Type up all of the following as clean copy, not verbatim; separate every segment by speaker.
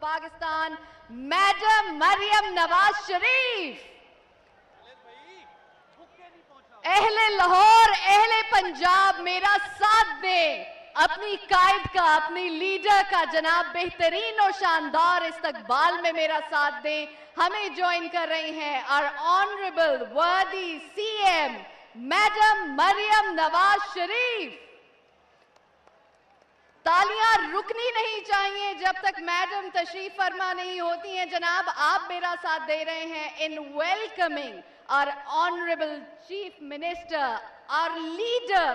Speaker 1: Pakistan, Madam Maryam Nawaz Sharif. اہل لاہور, اہل پنجاب میرا ساتھ دیں, اپنی قائد کا, اپنی لیڈر کا جناب بہترین اور شاندار استقبال میں میرا ساتھ دیں. ہمیں جوائن کر رہی ہیں our honorable worthy CM Madam Maryam Nawaz Sharif. تالیاں رکنی نہیں چاہیے جب تک میڈم تشریف فرما نہیں ہوتی ہیں. جناب آپ میرا ساتھ دے رہے ہیں in welcoming our honorable chief minister, our leader,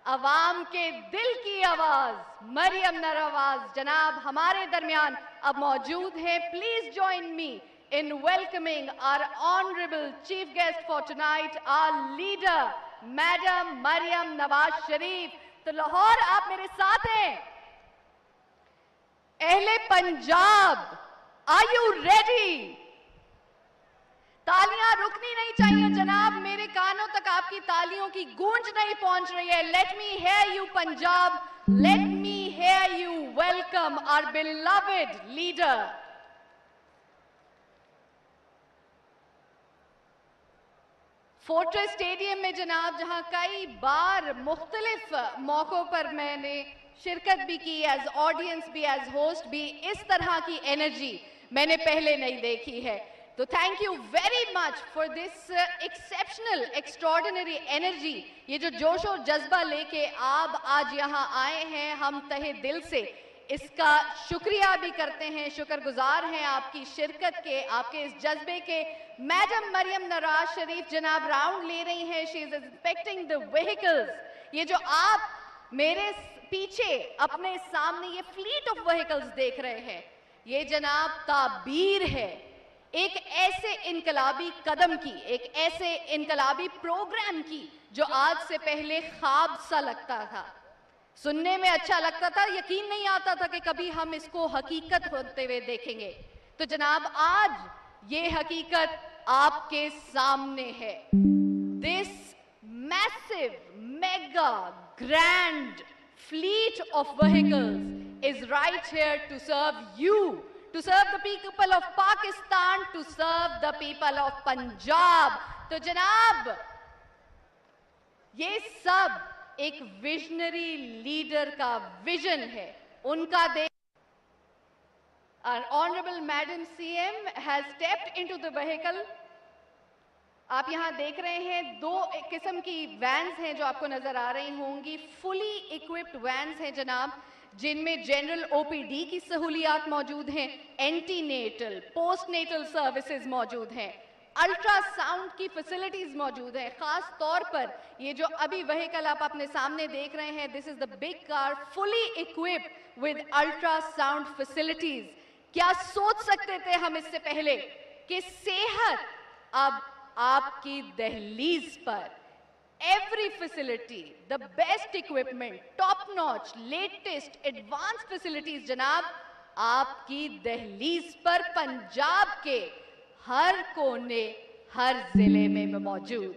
Speaker 1: عوام کے دل کی آواز مریم نواز جناب ہمارے درمیان اب موجود ہیں. Please join me in welcoming our honorable chief guest for tonight, our leader, Madam Maryam Nawaz Sharif. تو لاہور آپ میرے ساتھ ہیں. اہل پنجاب, are you ready? تالیاں رکنی نہیں چاہیے جناب, میرے کانوں تک آپ کی تالیوں کی گونج نہیں پہنچ رہی ہے. Let me hear you Punjab, let me hear you welcome our beloved leader. Fortress stadium میں جناب, جہاں کئی بار مختلف موقعوں پر میں نے شرکت بھی کی, ایز آڈینس بھی, ایز ہوسٹ بھی, اس طرح کی انرجی میں نے پہلے نہیں دیکھی ہے. تو thank you very much for this exceptional extraordinary energy. یہ جو جوش و جذبہ لے کے آپ آج یہاں آئے ہیں, ہم تہہ دل سے اس کا شکریہ بھی کرتے ہیں, شکر گزار ہیں آپ کی شرکت کے, آپ کے اس جذبے کے. میڈم مریم نواز شریف جناب راؤنڈ لے رہی ہیں, شی از انسپیکٹنگ the vehicles. یہ جو آپ میرے پیچھے اپنے سامنے یہ فلیٹ آف وہیکلز دیکھ رہے ہیں, یہ جناب تعبیر ہے ایک ایسے انقلابی قدم کی, ایک ایسے انقلابی پروگرام کی جو آج سے پہلے خواب سا لگتا تھا, سننے میں اچھا لگتا تھا, یقین نہیں آتا تھا کہ کبھی ہم اس کو حقیقت ہوتے ہوئے دیکھیں گے. تو جناب آج یہ حقیقت آپ کے سامنے ہے. This massive, mega, grand fleet of vehicles is right here to serve you, to serve the people of Pakistan, to serve the people of Punjab. تو جناب یہ سب ایک ویژنری لیڈر کا ویژن ہے, ان کا دیکھ. Our honorable Madam CM has stepped into the vehicle. آپ یہاں دیکھ رہے ہیں دو قسم کی وینز ہیں جو آپ کو نظر آ رہی ہوں گی. فلی ایکوپڈ وینز ہیں جناب, جن میں جنرل OPD کی سہولیات موجود ہیں, antenatal, post natal services موجود ہیں, الٹرا ساؤنڈ کی فیسلٹیز موجود ہیں. خاص طور پر یہ جو ابھی وہیکل آپ اپنے سامنے دیکھ رہے ہیں, this is the big car fully equipped with ultrasound facilities. کیا سوچ سکتے تھے ہم اس سے پہلے کہ صحت اب آپ کی دہلیز پر, every facility, the best equipment, top notch, latest advance facilities جناب آپ کی دہلیز پر پنجاب کے ہر کونے, ہر ضلع میں موجود.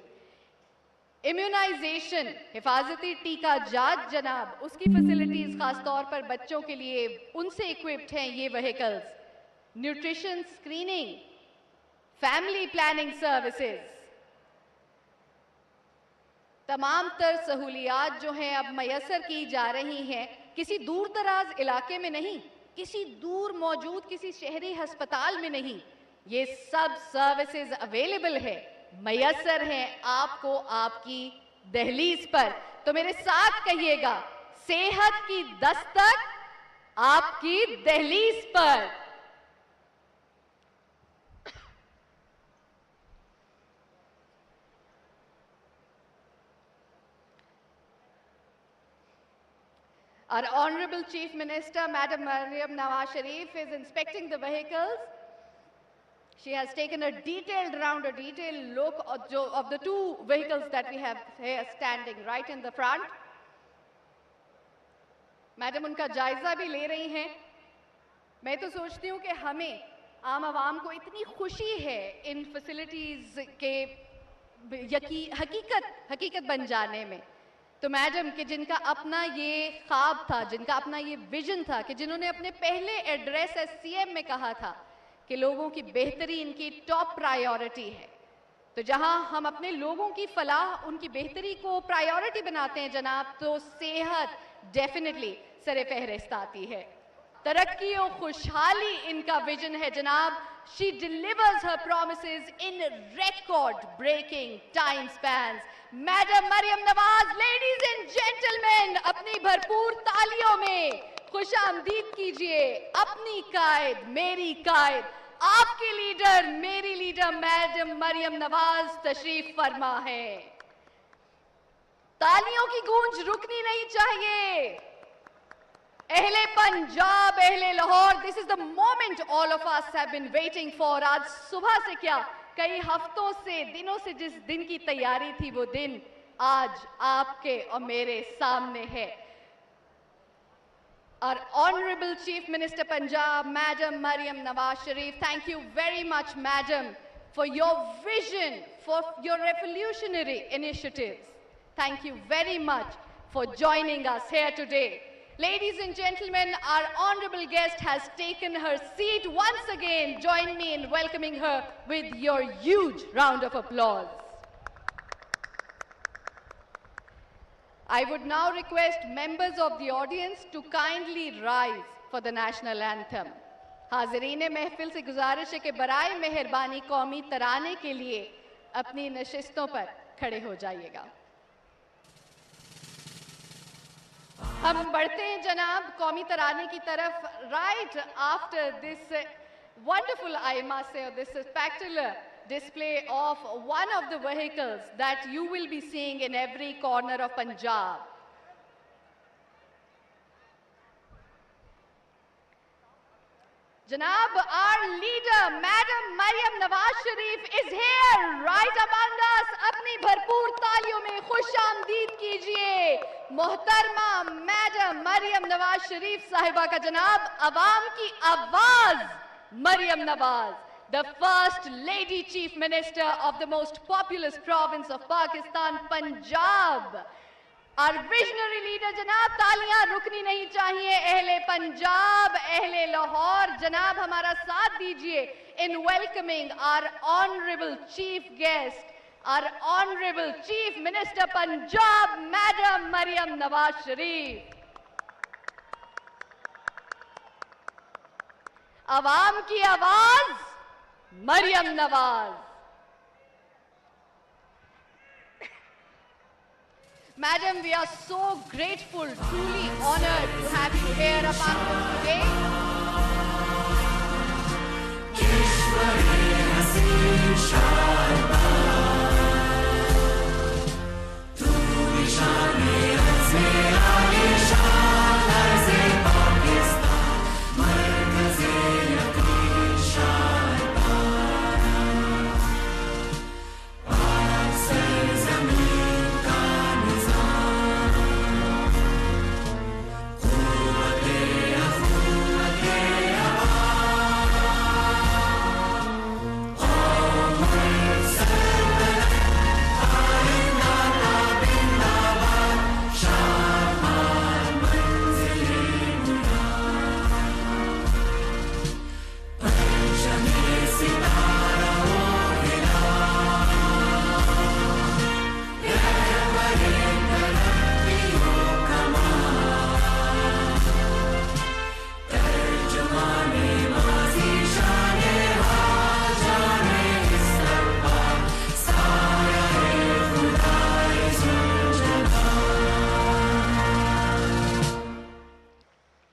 Speaker 1: امیونائزیشن, حفاظتی ٹیکہ جات جناب, اس کی فیسلٹیز خاص طور پر بچوں کے لیے ان سے اکوپڈ ہیں یہ vehicles. Nutrition screening, family planning services, تمام تر سہولیات جو ہیں اب میسر کی جا رہی ہیں. کسی دور دراز علاقے میں نہیں, کسی دور موجود کسی شہری ہسپتال میں نہیں, یہ سب سروسز اویلیبل ہے, میسر ہیں آپ کو آپ کی دہلیز پر. تو میرے ساتھ کہیے گا, صحت کی دستک آپ کی دہلیز پر. Our Honorable Chief Minister, Madam Maryam Nawaz Sharif, is inspecting the vehicles. She has taken a detailed round, a detailed look of the two vehicles that we have here standing right in the front. Madam ان کا جائزہ بھی لے رہی ہیں. میں تو سوچتی ہوں کہ ہمیں عام عوام کو اتنی خوشی ہے ان فیسلٹیز کے حقیقت بن جانے میں. تو میڈم کہ جن کا اپنا یہ خواب تھا, جن کا اپنا یہ ویژن تھا, کہ جنہوں نے اپنے پہلے ایڈریس ایز سی ایم میں کہا تھا کہ لوگوں کی بہتری ان کی ٹاپ پرائیورٹی ہے, تو جہاں ہم اپنے لوگوں کی فلاح, ان کی بہتری کو پرائیورٹی بناتے ہیں جناب, تو صحت ڈیفینیٹلی سر فہرست آتی ہے. ترقی و خوشحالی ان کا ویژن ہے جناب. She delivers her promises in record-breaking time spans. Madam Maryam Nawaz, ladies and gentlemen, اپنی بھرپور تالیوں میں خوش آمدید کیجئے اپنی قائد, میری قائد, آپ کی لیڈر, میری لیڈر میڈم مریم نواز تشریف فرما ہے. تالیوں کی گونج رکنی نہیں چاہیے. اہل پنجاب, اہل Lahore, this is the moment all of us have been waiting for. آج صبح سے کیا, کئی ہفتوں سے, دنوں سے جس دن کی تیاری تھی, وہ دن آج آپ کے اور میرے سامنے ہے. Our Honorable Chief Minister Punjab, Madam Maryam Nawaz Sharif, thank you very much, Madam, for your vision, for your revolutionary initiatives. Thank you very much for joining us here today. Ladies and gentlemen, our honorable guest has taken her seat once again. Join me in welcoming her with your huge round of applause. I would now request members of the audience to kindly rise for the national anthem. حاضرین محفل سے گزارش ہے کہ برائے مہربانی قومی ترانے کے لیے اپنی نشستوں پر کھڑے ہو جائیے گا. ہم بڑھتے ہیں جناب قومی ترانے کی طرف. Right after this wonderful, I must say, this spectacular display of one of the vehicles that you will be seeing in every corner of Punjab. Janab, our leader, Madam Maryam Nawaz Sharif is here, right among us. اپنی بھرپور تالیوں میں خوش آمدید کیجئے محترمہ madam Maryam Nawaz Sharif صاحبہ کا. جناب, عوام کی آواز Maryam Nawaz, the first lady chief minister of the most populous province of Pakistan, Punjab. Our visionary leader, جناب, تالیاں رکنی نہیں چاہیے. اہل پنجاب, اہل لاہور, جناب ہمارا ساتھ دیجئے in welcoming our honorable chief guest, our honorable chief minister Punjab, Madam Maryam Nawaz Sharif. عوام کی آواز Maryam Nawaz. Madam, we are so grateful, truly honored to have you here among us today.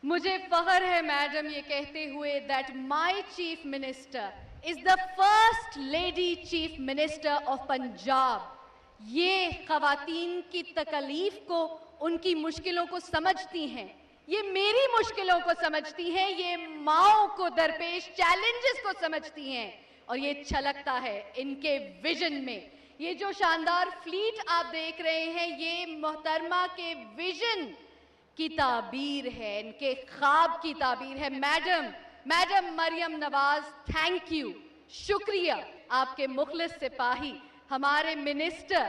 Speaker 1: مجھے فخر ہے میڈم یہ کہتے ہوئے that my chief minister is the first lady chief minister of Punjab. یہ خواتین کی تکلیف کو, ان کی مشکلوں کو سمجھتی ہیں, یہ میری مشکلوں کو سمجھتی ہیں, یہ ماؤں کو درپیش چیلنجز کو سمجھتی ہیں, اور یہ چھلکتا ہے ان کے ویژن میں. یہ جو شاندار فلیٹ آپ دیکھ رہے ہیں, یہ محترمہ کے ویژن کی تعبیر ہے, ان کے خواب کی تعبیر ہے. Madam Maryam Nawaz, thank you, شکریہ. آپ کے مخلص سپاہی, ہمارے minister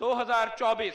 Speaker 2: 2024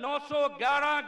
Speaker 2: 911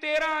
Speaker 2: 13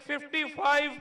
Speaker 2: 55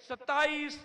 Speaker 2: 27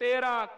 Speaker 2: 13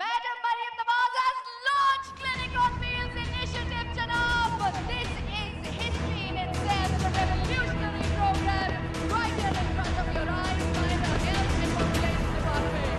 Speaker 1: Madam Maryam Nawaz has launched Clinic on Wheels initiative, Janab. This is history in itself, a revolutionary program right here in front of your eyes by the Health and Population Department.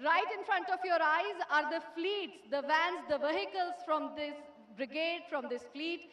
Speaker 1: Right in front of your eyes are the fleets, the vans, the vehicles from this brigade, from this fleet,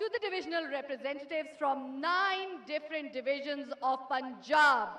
Speaker 1: to the divisional representatives from 9 different divisions of Punjab.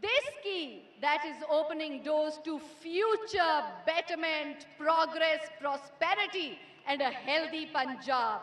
Speaker 1: this key that is opening doors to future betterment, progress, prosperity and a healthy Punjab.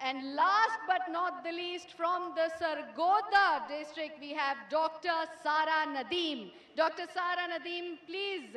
Speaker 1: And last but not the least, from the Sargodha district, we have Dr. Sara Nadeem. Dr. Sara Nadeem, please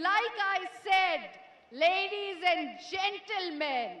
Speaker 1: Like I said, ladies and gentlemen,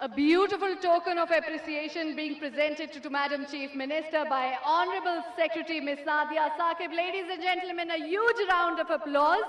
Speaker 1: A beautiful token of appreciation being presented to Madam Chief Minister by Honorable Secretary Ms. Nadia Saqib. Ladies and gentlemen, a huge round of applause.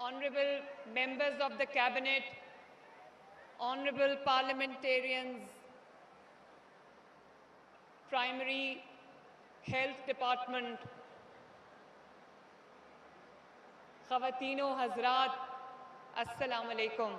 Speaker 3: Honorable members of the cabinet, honorable parliamentarians, primary health department, khawatino hazrat, assalamu alaikum।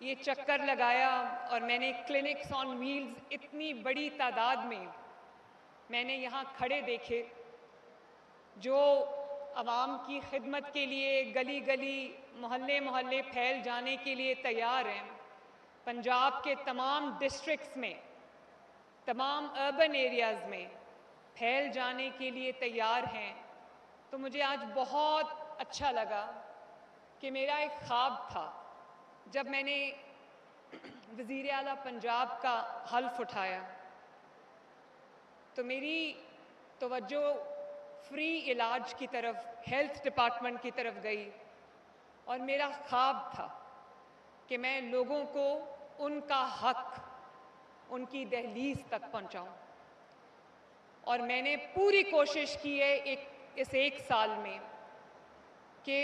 Speaker 3: یہ چکر لگایا اور میں نے clinics آن Wales اتنی بڑی تعداد میں نے یہاں کھڑے دیکھے جو عوام کی خدمت کے لیے گلی گلی محلے محلے پھیل جانے کے لیے تیار ہیں، پنجاب کے تمام ڈسٹرکٹس میں، تمام اربن ایریاز میں پھیل جانے کے لیے تیار ہیں، تو مجھے آج بہت اچھا لگا کہ میرا ایک خواب تھا جب میں نے وزیر اعلیٰ پنجاب کا حلف اٹھایا تو میری توجہ فری علاج کی طرف، ہیلتھ ڈپارٹمنٹ کی طرف گئی، اور میرا خواب تھا کہ میں لوگوں کو ان کا حق ان کی دہلیز تک پہنچاؤں، اور میں نے پوری کوشش کی ہے اس ایک سال میں کہ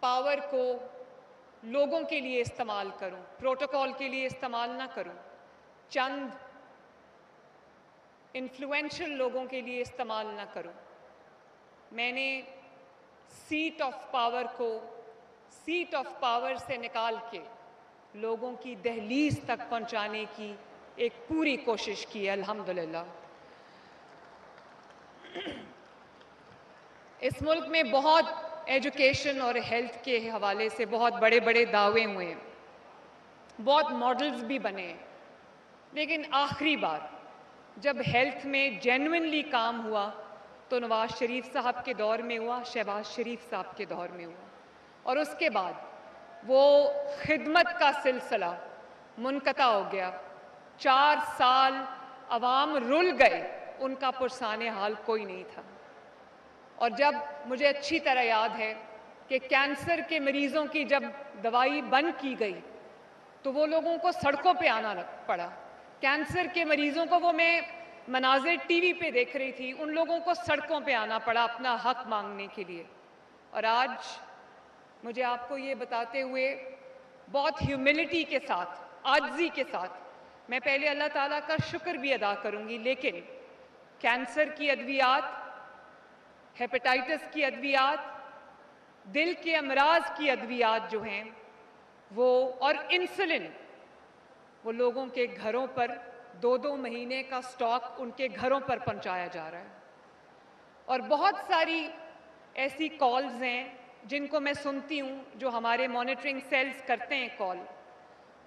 Speaker 3: پاور کو لوگوں کے لیے استعمال کروں، پروٹوکول کے لیے استعمال نہ کروں، چند انفلوئنشل لوگوں کے لیے استعمال نہ کروں۔ میں نے سیٹ آف پاور کو سیٹ آف پاور سے نکال کے لوگوں کی دہلیز تک پہنچانے کی ایک پوری کوشش کی ہے، الحمدللہ۔ اس ملک میں بہت ایجوکیشن اور ہیلتھ کے حوالے سے بہت بڑے بڑے دعوے ہوئے ہیں، بہت ماڈلز بھی بنے ہیں، لیکن آخری بار جب ہیلتھ میں جینوئنلی کام ہوا تو نواز شریف صاحب کے دور میں ہوا، شہباز شریف صاحب کے دور میں ہوا، اور اس کے بعد وہ خدمت کا سلسلہ منقطع ہو گیا۔ 4 سال عوام رل گئے، ان کا پرسان حال کوئی نہیں تھا۔ اور جب مجھے اچھی طرح یاد ہے کہ کینسر کے مریضوں کی جب دوائی بند کی گئی تو وہ لوگوں کو سڑکوں پہ آنا پڑا۔ کینسر کے مریضوں کو وہ میں مناظر ٹی وی پہ دیکھ رہی تھی، ان لوگوں کو سڑکوں پہ آنا پڑا اپنا حق مانگنے کے لیے۔ اور آج مجھے آپ کو یہ بتاتے ہوئے بہت ہیوملٹی کے ساتھ، عاجزی کے ساتھ، میں پہلے اللہ تعالیٰ کا شکر بھی ادا کروں گی، لیکن کینسر کی ادویات، ہیپیٹائٹس کی ادویات، دل کے امراض کی ادویات جو ہیں وہ، اور انسولن، وہ لوگوں کے گھروں پر 2 مہینے کا سٹاک ان کے گھروں پر پہنچایا جا رہا ہے۔ اور بہت ساری ایسی کالز ہیں جن کو میں سنتی ہوں، جو ہمارے مانیٹرنگ سیلز کرتے ہیں کال،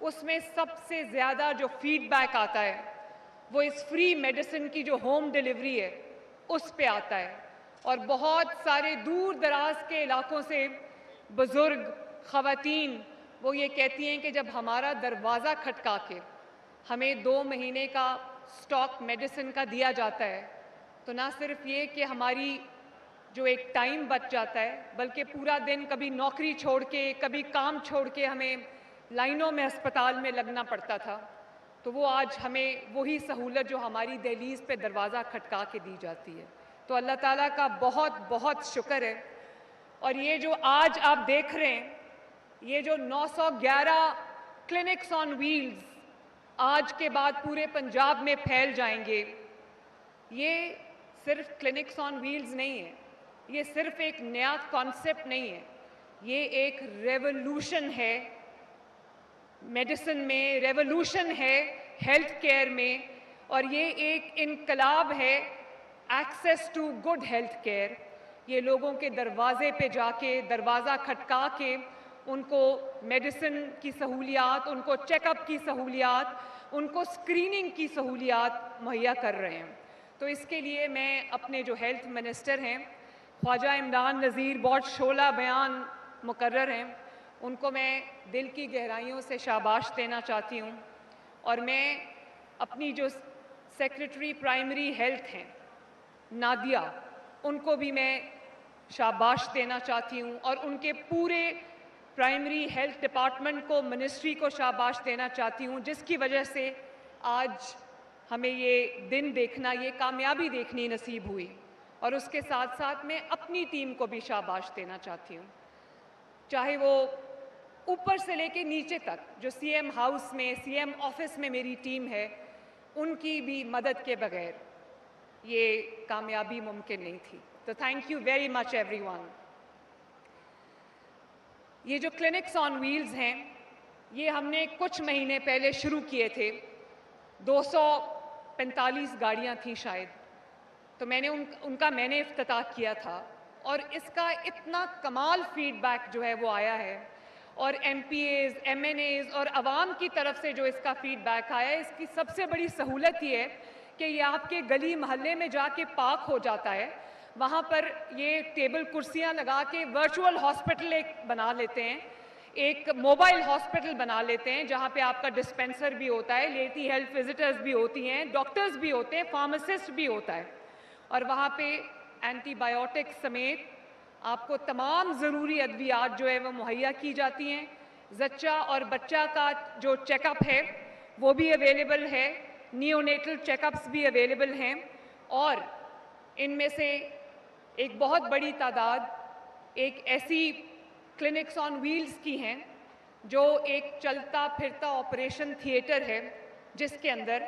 Speaker 3: اس میں سب سے زیادہ جو فیڈ بیک آتا ہے وہ اس فری میڈیسن کی جو ہوم ڈیلیوری ہے اس پہ آتا ہے۔ اور بہت سارے دور دراز کے علاقوں سے بزرگ خواتین وہ یہ کہتی ہیں کہ جب ہمارا دروازہ کھٹکا کے ہمیں 2 مہینے کا سٹاک میڈیسن کا دیا جاتا ہے تو نہ صرف یہ کہ ہماری جو ایک ٹائم بچ جاتا ہے، بلکہ پورا دن کبھی نوکری چھوڑ کے، کبھی کام چھوڑ کے ہمیں لائنوں میں اسپتال میں لگنا پڑتا تھا، تو وہ آج ہمیں وہی سہولت جو ہماری دہلیز پہ دروازہ کھٹکا کے دی جاتی ہے۔ تو اللہ تعالیٰ کا بہت بہت شکر ہے۔ اور یہ جو آج آپ دیکھ رہے ہیں، یہ جو 911 کلینکس آن ویلز آج کے بعد پورے پنجاب میں پھیل جائیں گے، یہ صرف کلینکس آن ویلز نہیں ہے، یہ صرف ایک نیا کانسیپٹ نہیں ہے، یہ ایک ریولوشن ہے میڈیسن میں، ریولوشن ہے ہیلتھ کیئر میں، اور یہ ایک انقلاب ہے access to good health care. یہ لوگوں کے دروازے پہ جا کے، دروازہ کھٹکا کے ان کو میڈیسن کی سہولیات، ان کو چیک اپ کی سہولیات، ان کو اسکریننگ کی سہولیات مہیا کر رہے ہیں۔ تو اس کے لیے میں اپنے جو ہیلتھ منسٹر ہیں خواجہ عمران نذیر، بہت شعلہ بیان مقرر ہیں، ان کو میں دل کی گہرائیوں سے شاباش دینا چاہتی ہوں۔ اور میں اپنی جو سیکریٹری پرائمری ہیلتھ ہیں نادیہ، ان کو بھی میں شاباش دینا چاہتی ہوں، اور ان کے پورے پرائمری ہیلتھ ڈپارٹمنٹ کو، منسٹری کو شاباش دینا چاہتی ہوں، جس کی وجہ سے آج ہمیں یہ دن دیکھنا، یہ کامیابی دیکھنی نصیب ہوئی۔ اور اس کے ساتھ ساتھ میں اپنی ٹیم کو بھی شاباش دینا چاہتی ہوں، چاہے وہ اوپر سے لے کے نیچے تک، جو سی ایم ہاؤس میں، سی ایم آفس میں میری ٹیم ہے، ان کی بھی مدد کے بغیر یہ کامیابی ممکن نہیں تھی۔ تو thank you very much every one. یہ جو کلینکس آن ویلز ہیں یہ ہم نے کچھ مہینے پہلے شروع کیے تھے. 245 گاڑیاں تھیں شاید, تو میں نے ان کا میں نے افتتاح کیا تھا, اور اس کا اتنا کمال فیڈ بیک جو ہے وہ آیا ہے, اور M P As, M N As اور عوام کی طرف سے جو اس کا فیڈ بیک آیا ہے, اس کی سب سے بڑی سہولت یہ ہے کہ یہ آپ کے گلی محلے میں جا کے پارک ہو جاتا ہے. وہاں پر یہ ٹیبل کرسیاں لگا کے ورچوئل ہاسپٹل ایک بنا لیتے ہیں, ایک موبائل ہاسپٹل بنا لیتے ہیں جہاں پہ آپ کا ڈسپینسر بھی ہوتا ہے, لیٹی ہیلتھ وزٹرز بھی ہوتی ہیں, ڈاکٹرز بھی ہوتے ہیں, فارماسسٹ بھی ہوتا ہے, اور وہاں پہ اینٹی بائیوٹک سمیت آپ کو تمام ضروری ادویات جو ہے وہ مہیا کی جاتی ہیں. زچہ اور بچہ کا جو چیک اپ ہے وہ بھی اویلیبل ہے, نیونیٹل چیک اپس بھی اویلیبل ہیں, اور ان میں سے ایک بہت بڑی تعداد ایک ایسی کلینکس آن ویلز کی ہیں جو ایک چلتا پھرتا آپریشن تھیٹر ہے, جس کے اندر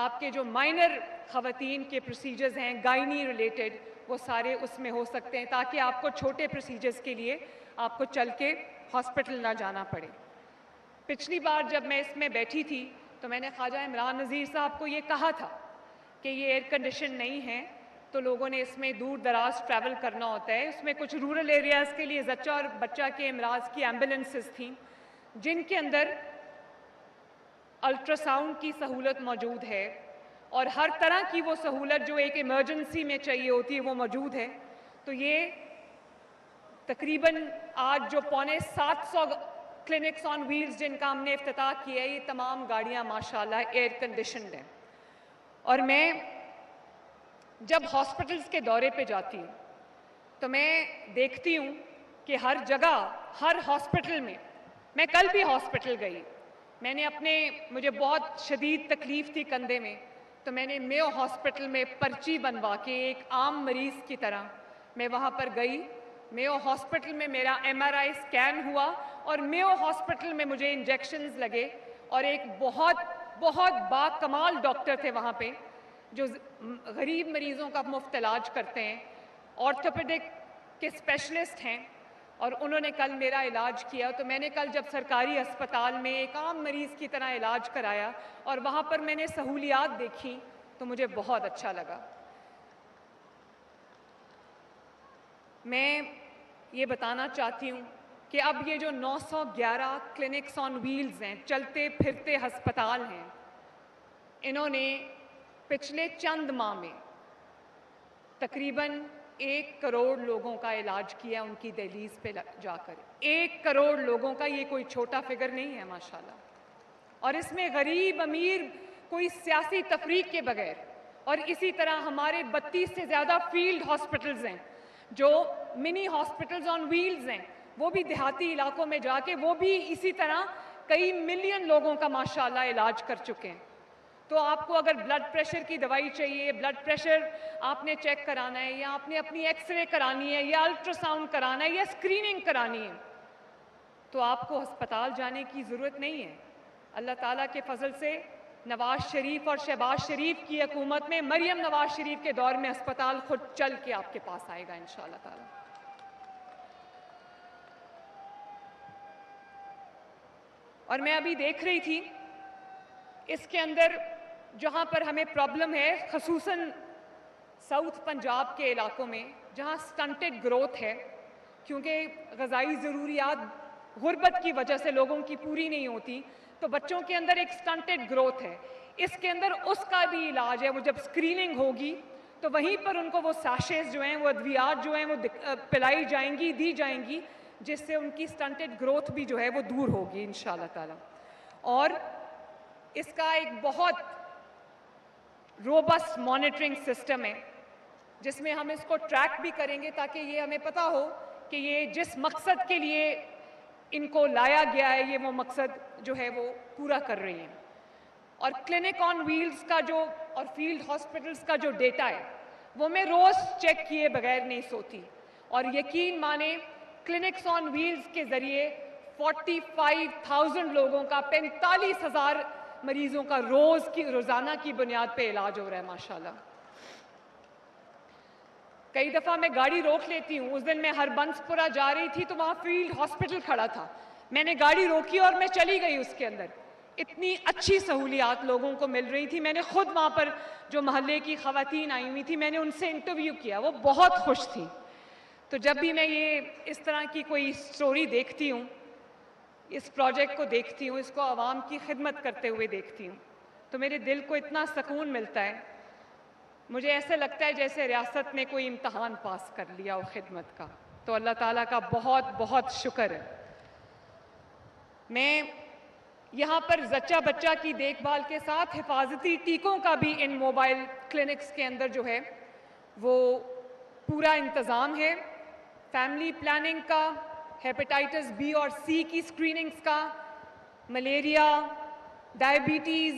Speaker 3: آپ کے جو مائنر خواتین کے پروسیجرز ہیں گائنی ریلیٹڈ وہ سارے اس میں ہو سکتے ہیں, تاکہ آپ کو چھوٹے پروسیجرز کے لیے آپ کو چل کے ہاسپٹل نہ جانا پڑے. پچھلی بار جب میں اس میں بیٹھی تھی تو میں نے خواجہ عمران نذیر صاحب کو یہ کہا تھا کہ یہ ایئر کنڈیشن نہیں ہے, تو لوگوں نے اس میں دور دراز ٹریول کرنا ہوتا ہے. اس میں کچھ رورل ایریاز کے لیے زچہ اور بچہ کے امراض کی ایمبولینسز تھیں جن کے اندر الٹرا ساؤنڈ کی سہولت موجود ہے, اور ہر طرح کی وہ سہولت جو ایک ایمرجنسی میں چاہیے ہوتی ہے وہ موجود ہے. تو یہ تقریباً آج جو 750 کلینکس آن ویلز جن کا ہم نے افتتاح کیا ہے, یہ تمام گاڑیاں ماشاءاللہ ایئر کنڈیشنڈ ہیں. اور میں جب ہاسپٹلس کے دورے پہ جاتی ہوں تو میں دیکھتی ہوں کہ ہر جگہ, ہر ہاسپٹل میں کل بھی ہاسپٹل گئی, میں نے مجھے بہت شدید تکلیف تھی کندھے میں, تو میں نے میو ہاسپٹل میں پرچی بنوا کے ایک عام مریض کی طرح میں وہاں پر گئی. میو ہاسپٹل میں میرا ایم آر آئی اسکین ہوا, اور میو ہاسپٹل میں مجھے انجیکشنز لگے, اور ایک بہت باکمال ڈاکٹر تھے وہاں پہ جو غریب مریضوں کا مفت علاج کرتے ہیں, آرتھوپیڈک کے اسپیشلسٹ ہیں, اور انہوں نے کل میرا علاج کیا. تو میں نے کل جب سرکاری اسپتال میں ایک عام مریض کی طرح علاج کرایا اور وہاں پر میں نے سہولیات دیکھی تو مجھے بہت اچھا لگا. میں یہ بتانا چاہتی ہوں کہ اب یہ جو 911 کلینکس آن ویلز ہیں, چلتے پھرتے ہسپتال ہیں, انہوں نے پچھلے چند ماہ میں تقریباً 1 کروڑ لوگوں کا علاج کیا ان کی دہلیز پہ جا کر. 1 کروڑ لوگوں کا, یہ کوئی چھوٹا فگر نہیں ہے ماشاءاللہ. اور اس میں غریب امیر کوئی سیاسی تفریق کے بغیر, اور اسی طرح ہمارے 32 سے زیادہ فیلڈ ہاسپٹلز ہیں جو منی ہاسپٹلز آن ویلز ہیں, وہ بھی دیہاتی علاقوں میں جا کے وہ بھی اسی طرح کئی ملین لوگوں کا ماشاءاللہ علاج کر چکے ہیں. تو آپ کو اگر بلڈ پریشر کی دوائی چاہیے, بلڈ پریشر آپ نے چیک کرانا ہے, یا آپ نے اپنی ایکس رے کرانی ہے, یا الٹرا ساؤنڈ کرانا ہے, یا اسکریننگ کرانی ہے, تو آپ کو ہسپتال جانے کی ضرورت نہیں ہے. اللہ تعالیٰ کے فضل سے نواز شریف اور شہباز شریف کی حکومت میں, مریم نواز شریف کے دور میں ہسپتال خود چل کے آپ کے پاس آئے گا انشاءاللہ تعالیٰ. اور میں ابھی دیکھ رہی تھی اس کے اندر جہاں پر ہمیں پرابلم ہے, خصوصاً ساؤتھ پنجاب کے علاقوں میں جہاں سٹنٹڈ گروتھ ہے, کیونکہ غذائی ضروریات غربت کی وجہ سے لوگوں کی پوری نہیں ہوتی, تو بچوں کے اندر ایک سٹنٹڈ گروتھ ہے. اس کے اندر اس کا بھی علاج ہے. وہ جب اسکریننگ ہوگی تو وہیں پر ان کو وہ ساشیز جو ہیں, وہ ادویات جو ہیں وہ پلائی جائیں گی, دی جائیں گی, جس سے ان کی سٹنٹڈ گروتھ بھی جو ہے وہ دور ہوگی انشاءاللہ تعالیٰ. اور اس کا ایک بہت روبسٹ مانیٹرنگ سسٹم ہے جس میں ہم اس کو ٹریک بھی کریں گے تاکہ یہ ہمیں پتہ ہو کہ یہ جس مقصد کے لیے ان کو لایا گیا ہے, یہ وہ مقصد جو ہے وہ پورا کر رہی ہیں. اور کلینک آن ویلز کا جو اور فیلڈ ہاسپٹلز کا جو ڈیٹا ہے وہ میں روز چیک کیے بغیر نہیں سوتی, اور یقین مانیں کلینکس آن ویلز کے ذریعے 45,000 لوگوں کا, 45,000 مریضوں کا روزانہ کی بنیاد پہ علاج ہو رہا ہے ماشاءاللہ. کئی دفعہ میں گاڑی روک لیتی ہوں. اس دن میں ہربنس پورہ جا رہی تھی تو وہاں فیلڈ ہاسپٹل کھڑا تھا, میں نے گاڑی روکی اور میں چلی گئی اس کے اندر. اتنی اچھی سہولیات لوگوں کو مل رہی تھی. میں نے خود وہاں پر جو محلے کی خواتین آئی ہوئی تھی, میں نے ان سے انٹرویو کیا, وہ بہت خوش تھی. تو جب بھی میں یہ اس طرح کی کوئی سٹوری دیکھتی ہوں, اس پروجیکٹ کو دیکھتی ہوں, اس کو عوام کی خدمت کرتے ہوئے دیکھتی ہوں, تو میرے دل کو اتنا سکون ملتا ہے. مجھے ایسے لگتا ہے جیسے ریاست نے کوئی امتحان پاس کر لیا ہو خدمت کا. تو اللہ تعالیٰ کا بہت بہت شکر ہے. میں یہاں پر زچہ بچہ کی دیکھ بھال کے ساتھ حفاظتی ٹیکوں کا بھی ان موبائل کلینکس کے اندر جو ہے وہ پورا انتظام ہے. فیملی پلاننگ کا, ہیپیٹائٹس بی اور سی کی اسکریننگز کا, ملیریا, ڈائبٹیز,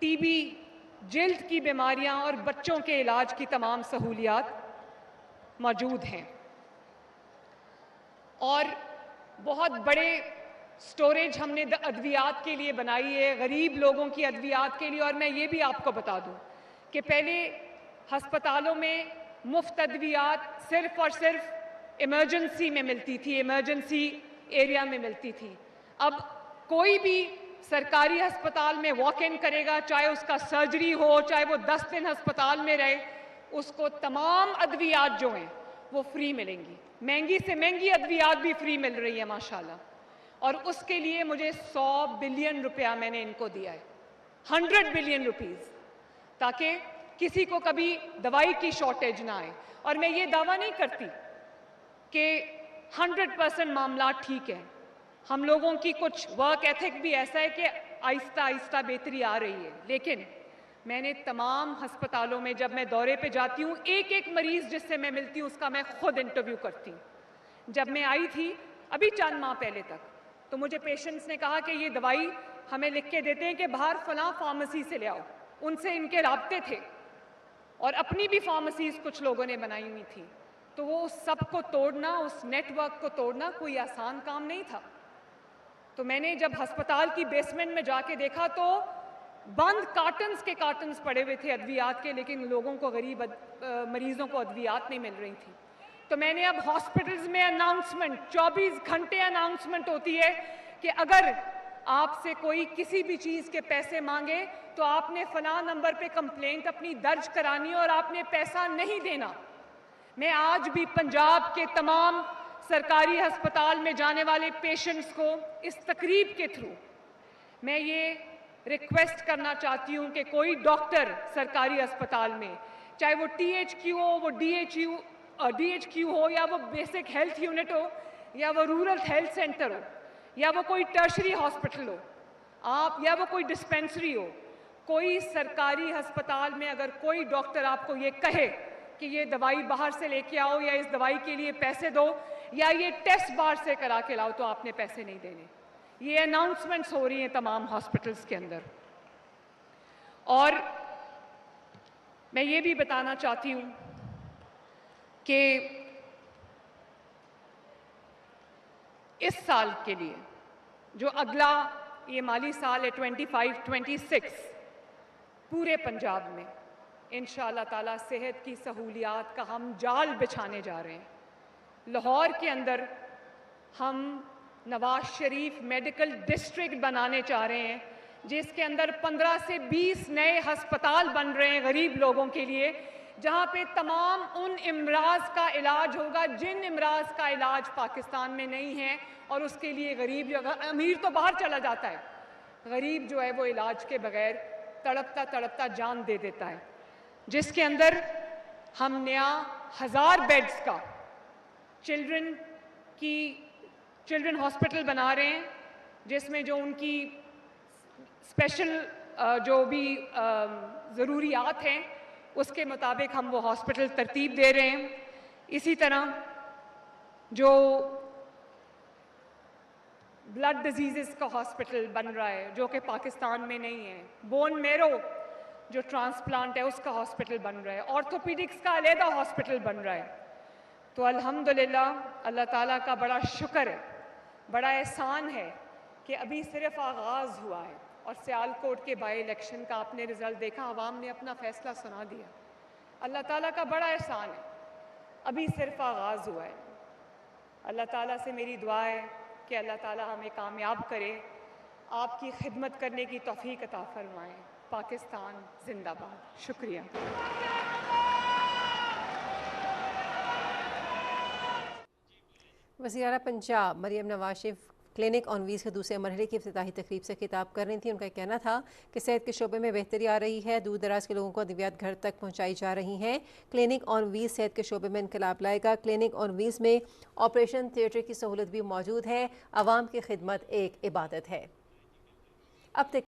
Speaker 3: ٹی بی, جلد کی بیماریاں اور بچوں کے علاج کی تمام سہولیات موجود ہیں. اور بہت بڑے سٹوریج ہم نے ادویات کے لیے بنائی ہے, غریب لوگوں کی ادویات کے لیے. اور میں یہ بھی آپ کو بتا دوں کہ پہلے ہسپتالوں میں مفت ادویات صرف اور صرف ایمرجنسی میں ملتی تھی, ایمرجنسی ایریا میں ملتی تھی. اب کوئی بھی سرکاری ہسپتال میں واک ان کرے گا, چاہے اس کا سرجری ہو, چاہے وہ 10 دن ہسپتال میں رہے, اس کو تمام ادویات جو ہیں وہ فری ملیں گی. مہنگی سے مہنگی ادویات بھی فری مل رہی ہے ماشاءاللہ. اور اس کے لیے مجھے 100 بلین روپیہ میں نے ان کو دیا ہے, 100 بلین روپیز, تاکہ کسی کو کبھی دوائی کی شارٹیج نہ آئے. اور میں یہ دعویٰ نہیں کرتی کہ 100% معاملات ٹھیک ہیں. ہم لوگوں کی کچھ ورک ایتھک بھی ایسا ہے کہ آہستہ آہستہ بہتری آ رہی ہے. لیکن میں نے تمام ہسپتالوں میں جب میں دورے پہ جاتی ہوں, ایک ایک مریض جس سے میں ملتی ہوں اس کا میں خود انٹرویو کرتی ہوں. جب میں آئی تھی ابھی چند ماہ پہلے تک, تو مجھے پیشنٹس نے کہا کہ یہ دوائی ہمیں لکھ کے دیتے ہیں کہ باہر فلاں فارمیسی سے لے آؤ. ان سے ان کے رابطے تھے, اور اپنی بھی فارمیسیز کچھ لوگوں نے بنائی ہوئی تھی. تو وہ سب کو توڑنا, اس نیٹ ورک کو توڑنا کوئی آسان کام نہیں تھا. تو میں نے جب ہسپتال کی بیسمنٹ میں جا کے دیکھا تو بند کارٹنز کے کارٹنز پڑے ہوئے تھے ادویات کے, لیکن لوگوں کو, غریب مریضوں کو ادویات نہیں مل رہی تھی. تو میں نے اب ہاسپٹلز میں اناؤنسمنٹ, 24 گھنٹے اناؤنسمنٹ ہوتی ہے کہ اگر آپ سے کوئی کسی بھی چیز کے پیسے مانگے تو آپ نے فلاں نمبر پہ کمپلینٹ اپنی درج کرانی اور آپ نے پیسہ نہیں دینا. میں آج بھی پنجاب کے تمام سرکاری ہسپتال میں جانے والے پیشنٹس کو اس تقریب کے تھرو میں یہ ریکویسٹ کرنا چاہتی ہوں کہ کوئی ڈاکٹر سرکاری ہسپتال میں, چاہے وہ ٹی ایچ کیو ہو, وہ ڈی ایچ کیو ہو, یا وہ بیسک ہیلتھ یونٹ ہو, یا وہ رورل ہیلتھ سینٹر ہو, یا وہ کوئی ٹرشری ہاسپٹل ہو, یا وہ کوئی ڈسپینسری ہو, کوئی سرکاری ہسپتال میں اگر کوئی ڈاکٹر آپ کو یہ کہے کہ یہ دوائی باہر سے لے کے آؤ, یا اس دوائی کے لیے پیسے دو, یا یہ ٹیسٹ باہر سے کرا کے لاؤ, تو آپ نے پیسے نہیں دینے. یہ اناؤنسمنٹس ہو رہی ہیں تمام ہاسپٹلس کے اندر. اور میں یہ بھی بتانا چاہتی ہوں کہ اس سال کے لیے, جو اگلا یہ مالی سال ہے 25-26, پورے پنجاب میں انشاءاللہ تعالیٰ صحت کی سہولیات کا ہم جال بچھانے جا رہے ہیں. لاہور کے اندر ہم نواز شریف میڈیکل ڈسٹرکٹ بنانے چاہ رہے ہیں, جس کے اندر 15 سے 20 نئے ہسپتال بن رہے ہیں غریب لوگوں کے لیے, جہاں پہ تمام ان امراض کا علاج ہوگا جن امراض کا علاج پاکستان میں نہیں ہے. اور اس کے لیے غریب, امیر تو باہر چلا جاتا ہے, غریب جو ہے وہ علاج کے بغیر تڑپتا تڑپتا جان دے دیتا ہے. جس کے اندر ہم نیا 1000 بیڈز کا چلڈرن ہاسپٹل بنا رہے ہیں, جس میں جو ان کی اسپیشل جو بھی ضروریات ہیں اس کے مطابق ہم وہ ہاسپٹل ترتیب دے رہے ہیں. اسی طرح جو بلڈ ڈیزیزز کا ہاسپٹل بن رہا ہے جو کہ پاکستان میں نہیں ہے, بون میرو جو ٹرانسپلانٹ ہے اس کا ہاسپٹل بن رہا ہے, آرتھوپیڈکس کا علیحدہ ہاسپٹل بن رہا ہے. تو الحمدللہ اللہ تعالیٰ کا بڑا شکر ہے, بڑا احسان ہے کہ ابھی صرف آغاز ہوا ہے. اور سیالکوٹ کے بائی الیکشن کا آپ نے رزلٹ دیکھا, عوام نے اپنا فیصلہ سنا دیا. اللہ تعالیٰ کا بڑا احسان ہے. ابھی صرف آغاز ہوا ہے. اللہ تعالیٰ سے میری دعا ہے کہ اللہ تعالیٰ ہمیں کامیاب کرے, آپ کی خدمت کرنے کی توفیق عطا فرمائیں. پاکستان زندہ باد. شکریہ.
Speaker 4: وزیر اعلیٰ پنجاب مریم نواز شریف کلینک آن ویلز کے دوسرے مرحلے کی افتتاحی تقریب سے خطاب کر رہی تھیں. ان کا کہنا تھا کہ صحت کے شعبے میں بہتری آ رہی ہے, دور دراز کے لوگوں کو ادویات گھر تک پہنچائی جا رہی ہیں. کلینک آن ویلز صحت کے شعبے میں انقلاب لائے گا. کلینک آن ویلز میں آپریشن تھیٹر کی سہولت بھی موجود ہے. عوام کی خدمت ایک عبادت ہے. اب تک